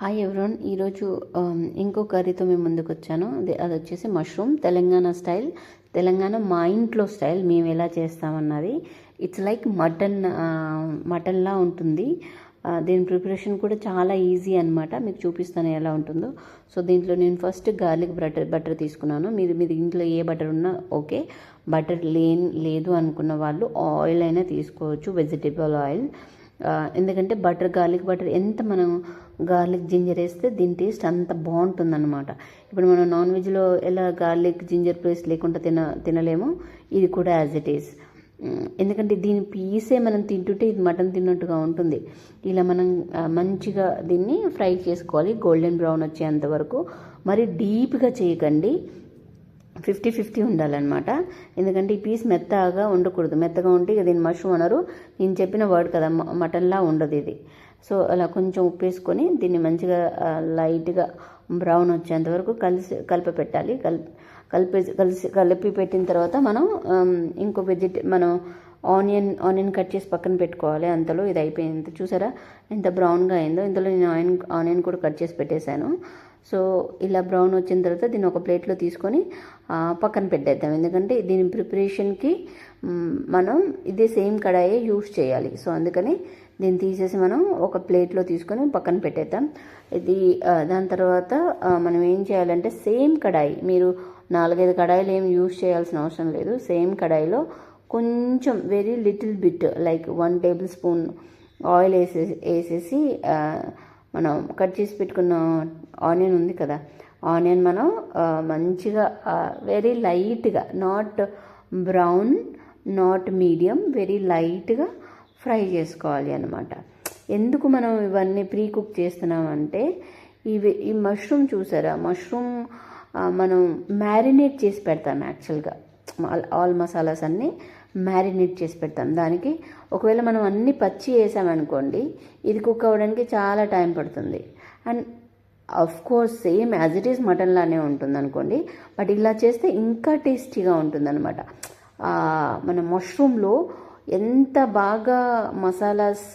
Hi everyone. ఈరోజు ఇంకో కర్రీతో మేము ముందుకు వచ్చాను. అది వచ్చేసి మష్రూమ్ తెలంగాణ స్టైల్. తెలంగాణ మా ఇంట్లో స్టైల్ మేము ఎలా చేస్తామన్నది. ఇట్స్ లైక్ మటన్లా ఉంటుంది. దీని ప్రిపరేషన్ కూడా చాలా ఈజీ అనమాట. మీకు చూపిస్తాను ఎలా ఉంటుందో. సో దీంట్లో నేను ఫస్ట్ గార్లిక్ బటర్ తీసుకున్నాను. మీరు ఇంట్లో ఏ బటర్ ఉన్నా ఓకే. బటర్ లేదు అనుకున్న వాళ్ళు ఆయిల్ అయినా తీసుకోవచ్చు, వెజిటేబుల్ ఆయిల్. ఎందుకంటే గార్లిక్ బటర్ ఎంత మనం గార్లిక్ జింజర్ వేస్తే దీని టేస్ట్ అంత బాగుంటుందన్నమాట. ఇప్పుడు మనం నాన్ వెజ్లో ఎలా గార్లిక్ జింజర్ పేస్ట్ లేకుండా తినలేము, ఇది కూడా యాజ్ ఇట్ ఈస్. ఎందుకంటే దీని పీసే మనం తింటుంటే ఇది మటన్ తిన్నట్టుగా ఉంటుంది. ఇలా మనం మంచిగా దీన్ని ఫ్రై చేసుకోవాలి గోల్డెన్ బ్రౌన్ వచ్చేంత వరకు. మరి డీప్గా చేయకండి, 50-50 ఉండాలన్నమాట. ఎందుకంటే ఈ పీస్ మెత్తగా ఉండకూడదు. మెత్తగా ఉంటే ఇక దీన్ని మష్రూమ్ అనరు. నేను చెప్పిన వర్డ్ కదా, మటన్లా ఉండదు ఇది. సో అలా కొంచెం ఉప్పు వేసుకొని దీన్ని మంచిగా లైట్గా బ్రౌన్ వచ్చేంత వరకు కలిపి పెట్టాలి. కలిపి పెట్టిన తర్వాత మనం ఇంకో మనం ఆనియన్ కట్ చేసి పక్కన పెట్టుకోవాలి. అంతలో ఇది అయిపోయింది. చూసారా ఎంత బ్రౌన్గా అయిందో. ఇందులో నేను ఆనియన్ కూడా కట్ చేసి పెట్టేశాను. సో ఇలా బ్రౌన్ వచ్చిన తర్వాత దీన్ని ఒక ప్లేట్లో తీసుకొని పక్కన పెట్టేద్దాం. ఎందుకంటే దీని ప్రిపరేషన్కి మనం ఇదే సేమ్ కడాయి యూస్ చేయాలి. సో అందుకని దీన్ని తీసేసి మనం ఒక ప్లేట్లో తీసుకొని పక్కన పెట్టేద్దాం. ఇది దాని తర్వాత మనం ఏం చేయాలంటే సేమ్ కడాయి, మీరు 4-5 కడాయిలు ఏం యూస్ చేయాల్సిన అవసరం లేదు. సేమ్ కడాయిలో కొంచెం very little bit like 1 table spoon oil వేసేసి మనం కట్ చేసి పెట్టుకున్న ఆనియన్ ఉంది కదా, ఆనియన్ మనం మంచిగా వెరీ లైట్గా, not brown not medium, very లైట్గా ఫ్రై చేసుకోవాలి అన్నమాట. ఎందుకు మనం ఇవన్నీ ప్రీ కుక్ చేస్తున్నామంటే ఈ మష్రూమ్ చూసారా, మష్రూమ్ మనం మ్యారినేట్ చేసి పెడతాం. యాక్చువల్గా ఆల్ మసాలాస్ అన్నీ మ్యారినేట్ చేసి పెడతాం. దానికి ఒకవేళ మనం అన్నీ పచ్చి వేసామనుకోండి, ఇది కుక్ అవ్వడానికి చాలా టైం పడుతుంది. And of course same as it is mutton లానే ఉంటుంది అనుకోండి, బట్ ఇలా చేస్తే ఇంకా టేస్టీగా ఉంటుందన్నమాట. మన మష్రూమ్లో ఎంత బాగా మసాలాస్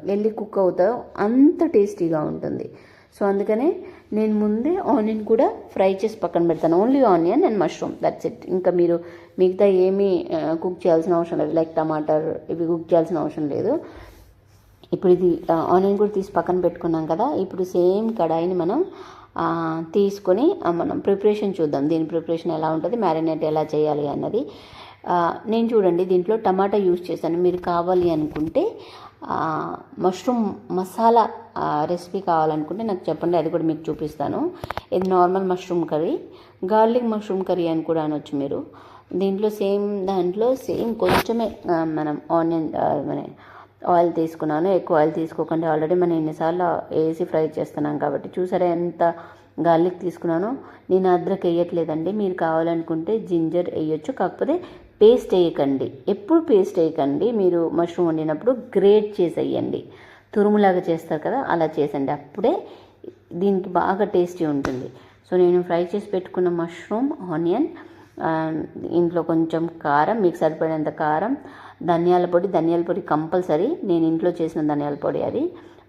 వెళ్ళి కుక్ అవుతాయో అంత టేస్టీగా ఉంటుంది. సో అందుకనే నేను ముందే ఆనియన్ కూడా ఫ్రై చేసి పక్కన పెడతాను. Only onion and mushroom, that's it. ఇంకా మీరు మిగతా ఏమీ కుక్ చేయాల్సిన అవసరం లేదు, లైక్ టమాటర్ ఇవి కుక్ చేయాల్సిన అవసరం లేదు. ఇప్పుడు ఇది ఆనియన్ కూడా తీసి పక్కన పెట్టుకున్నాం కదా. ఇప్పుడు సేమ్ కడాయిని మనం తీసుకొని మనం ప్రిపరేషన్ చూద్దాం. దీని ప్రిపరేషన్ ఎలా ఉంటుంది, మ్యారినేట్ ఎలా చేయాలి అన్నది. నేను చూడండి దీంట్లో టమాటా యూజ్ చేశాను. మీరు కావాలి అనుకుంటే మష్రూమ్ మసాలా రెసిపీ కావాలనుకుంటే నాకు చెప్పండి, అది కూడా మీకు చూపిస్తాను. ఇది normal mushroom curry, garlic mushroom curry అని కూడా అనొచ్చు మీరు. దాంట్లో సేమ్ కొంచెమే మనం ఆయిల్ తీసుకున్నాను. ఎక్కువ ఆయిల్ తీసుకోకండి, ఆల్రెడీ మనం ఎన్నిసార్లు వేసి ఫ్రై చేస్తున్నాం కాబట్టి. చూసారా ఎంత గార్లిక్ తీసుకున్నాను. నేను అద్రక్ వేయట్లేదండి, మీరు కావాలనుకుంటే జింజర్ వేయొచ్చు, కాకపోతే పేస్ట్ వేయకండి. ఎప్పుడు పేస్ట్ వేయకండి. మీరు మష్రూమ్ వండినప్పుడు గ్రేట్ చేసి వేయండి, తురుములాగా చేస్తారు కదా, అలా చేసండి. అప్పుడే దీనికి బాగా టేస్టీ ఉంటుంది. సో నేను ఫ్రై చేసి పెట్టుకున్న మష్రూమ్, ఆనియన్, ఇంట్లో కొంచెం కారం, మీకు సరిపడేంత కారం, ధనియాల పొడి కంపల్సరీ. నేను ఇంట్లో చేసిన ధనియాల పొడి, అది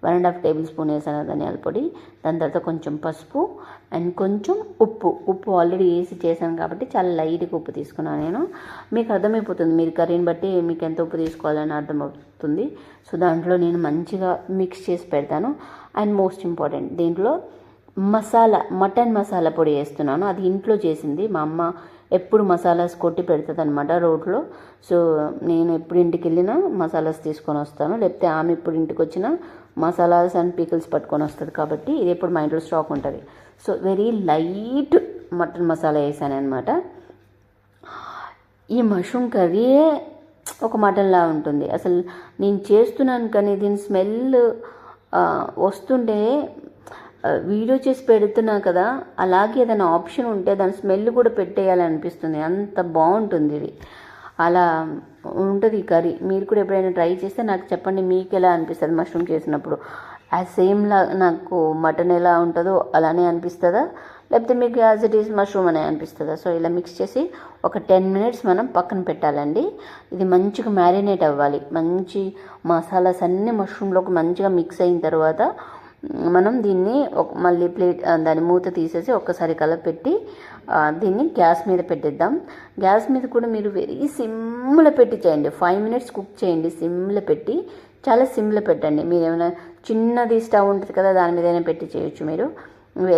1.5 టేబుల్ స్పూన్ వేసాను ధనియాల పొడి. దాని తర్వాత కొంచెం పసుపు అండ్ కొంచెం ఉప్పు ఆల్రెడీ వేసి చేశాను కాబట్టి చాలా లైట్గా ఉప్పు తీసుకున్నాను నేను. మీకు అర్థమైపోతుంది, మీరు కర్రీని బట్టి మీకు ఎంత ఉప్పు తీసుకోవాలని అర్థమవుతుంది. సో దాంట్లో నేను మంచిగా మిక్స్ చేసి పెడతాను. అండ్ మోస్ట్ ఇంపార్టెంట్, దీంట్లో మటన్ మసాలా పొడి వేస్తున్నాను. అది ఇంట్లో చేసింది. మా అమ్మ ఎప్పుడు మసాలాస్ కొట్టి పెడుతుంది అనమాట రోడ్లో. సో నేను ఎప్పుడు ఇంటికి వెళ్ళినా మసాలాస్ తీసుకొని వస్తాను, లేకపోతే ఆమె ఇప్పుడు ఇంటికి వచ్చినా మసాలాస్ అండ్ పీకిల్స్ పట్టుకొని వస్తుంది. కాబట్టి ఇది ఎప్పుడు మా ఇంట్లో స్టాక్ ఉంటుంది. So very light mutton masala వేసాను అనమాట. ఈ మష్రూమ్ కర్రీయే ఒక మటన్లా ఉంటుంది. అసలు నేను చేస్తున్నాను కానీ దీని స్మెల్ వస్తుంటే వీడియో చేసి పెడుతున్నా కదా, అలాగే ఏదైనా ఆప్షన్ ఉంటే దాని స్మెల్ కూడా పెట్టేయాలనిపిస్తుంది, అంత బాగుంటుంది ఇది. అలా ఉంటుంది ఈ కర్రీ. మీరు కూడా ఎప్పుడైనా ట్రై చేస్తే నాకు చెప్పండి, మీకు ఎలా అనిపిస్తుంది మష్రూమ్ చేసినప్పుడు. సేమ్లా నాకు మటన్ ఎలా ఉంటుందో అలానే అనిపిస్తుందా, లేకపోతే మీకు యాజ్ ఇట్ ఈస్ మష్రూమ్ అనే అనిపిస్తుందా. సో ఇలా మిక్స్ చేసి ఒక 10 మినిట్స్ మనం పక్కన పెట్టాలండి. ఇది మంచిగా మ్యారినేట్ అవ్వాలి. మంచి మసాలాస్ అన్నీ మష్రూమ్లోకి మంచిగా మిక్స్ అయిన తర్వాత మనం దీన్ని మళ్ళీ ప్లేట్ దాని మూత తీసేసి ఒక్కసారి కలపెట్టి దీన్ని గ్యాస్ మీద పెట్టేద్దాం. గ్యాస్ మీద కూడా మీరు వెరీ సిమ్లో పెట్టి చేయండి. 5 minutes కుక్ చేయండి సిమ్లో పెట్టి, చాలా సిమ్లో పెట్టండి. మీరు ఏమైనా చిన్నది స్టవ్ ఉంటుంది కదా, దాని మీదైనా పెట్టి చేయొచ్చు. మీరు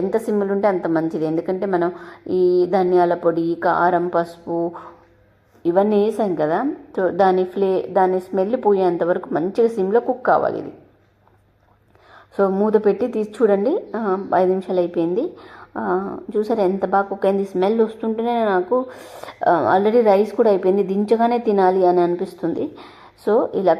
ఎంత సిమ్లు ఉంటే అంత మంచిది. ఎందుకంటే మనం ఈ ధనియాల పొడి, కారం, పసుపు ఇవన్నీ వేసాం కదా, సో దాని స్మెల్ పోయేంత వరకు మంచిగా సిమ్లో కుక్ కావాలి ఇది. సో మూత పెట్టి తీసి చూడండి, 5 నిమిషాలు అయిపోయింది. చూసారా ఎంత బాగా కుక్ అయింది. స్మెల్ వస్తుంటేనే నాకు ఆల్రెడీ రైస్ కూడా అయిపోయింది, దించగానే తినాలి అని అనిపిస్తుంది. సో ఇలా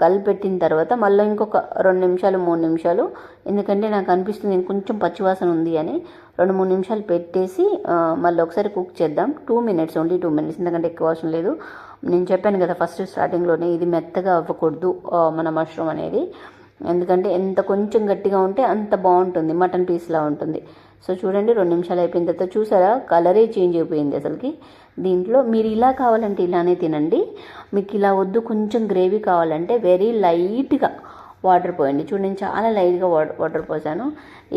కలిపెట్టిన తర్వాత మళ్ళీ ఇంకొక 2 నిమిషాలు 3 నిమిషాలు, ఎందుకంటే నాకు అనిపిస్తుంది కొంచెం పచ్చివాసన ఉంది అని 2-3 నిమిషాలు పెట్టేసి మళ్ళీ ఒకసారి కుక్ చేద్దాం. 2 minutes, ఓన్లీ 2 minutes, ఎందుకంటే ఎక్కువ అవసరం లేదు. నేను చెప్పాను కదా ఫస్ట్ స్టార్టింగ్లోనే, ఇది మెత్తగా అవ్వకూడదు మన మష్రూమ్ అనేది. ఎందుకంటే ఎంత కొంచెం గట్టిగా ఉంటే అంత బాగుంటుంది, మటన్ పీస్లా ఉంటుంది. సో చూడండి 2 నిమిషాలు అయిపోయిన తర్వాత చూసారా కలరే చేంజ్ అయిపోయింది అసలుకి. దీంట్లో మీరు ఇలా కావాలంటే ఇలానే తినండి, మీకు ఇలా వద్దు కొంచెం గ్రేవీ కావాలంటే వెరీ లైట్గా వాటర్ పోయండి. చూడండి నేను చాలా లైట్గా వాటర్ పోసాను.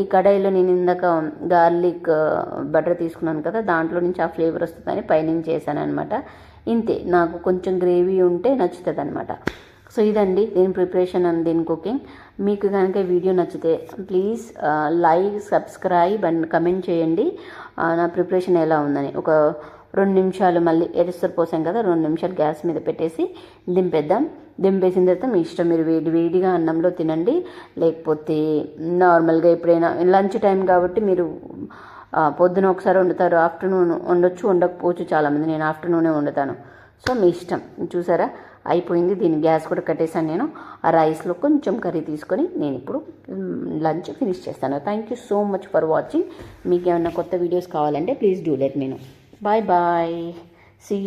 ఈ కడాయిలో నేను ఇందాక గార్లిక్ బటర్ తీసుకున్నాను కదా, దాంట్లో నుంచి ఆ ఫ్లేవర్ వస్తుందని పైనుంచి చేశాను అనమాట. ఇంతే, నాకు కొంచెం గ్రేవీ ఉంటే నచ్చుతుంది అనమాట. సో ఇదండి దీని ప్రిపరేషన్ అండ్ దీని కుకింగ్. మీకు కనుక వీడియో నచ్చితే please like, subscribe and comment చేయండి నా ప్రిపరేషన్ ఎలా ఉందని. ఒక 2 నిమిషాలు మళ్ళీ ఎరుసరు పోసాం కదా, 2 నిమిషాలు గ్యాస్ మీద పెట్టేసి దింపేద్దాం. దింపేసిన తర్వాత మీ ఇష్టం, మీరు వేడిగా అన్నంలో తినండి, లేకపోతే నార్మల్గా ఎప్పుడైనా లంచ్ టైం కాబట్టి మీరు పొద్దున ఒకసారి వండుతారు, ఆఫ్టర్నూన్ వండొచ్చు, వండకపోవచ్చు చాలామంది. నేను ఆఫ్టర్నూనే వండుతాను. సో మీ ఇష్టం. చూసారా అయిపోయింది. దీని గ్యాస్ కూడా కట్టేసాను నేను. ఆ రైస్లో కొంచెం కర్రీ తీసుకొని నేను ఇప్పుడు లంచ్ ఫినిష్ చేస్తాను. Thank you so much for watching. మీకు ఏమైనా కొత్త వీడియోస్ కావాలంటే please do let me know. Bye bye, see.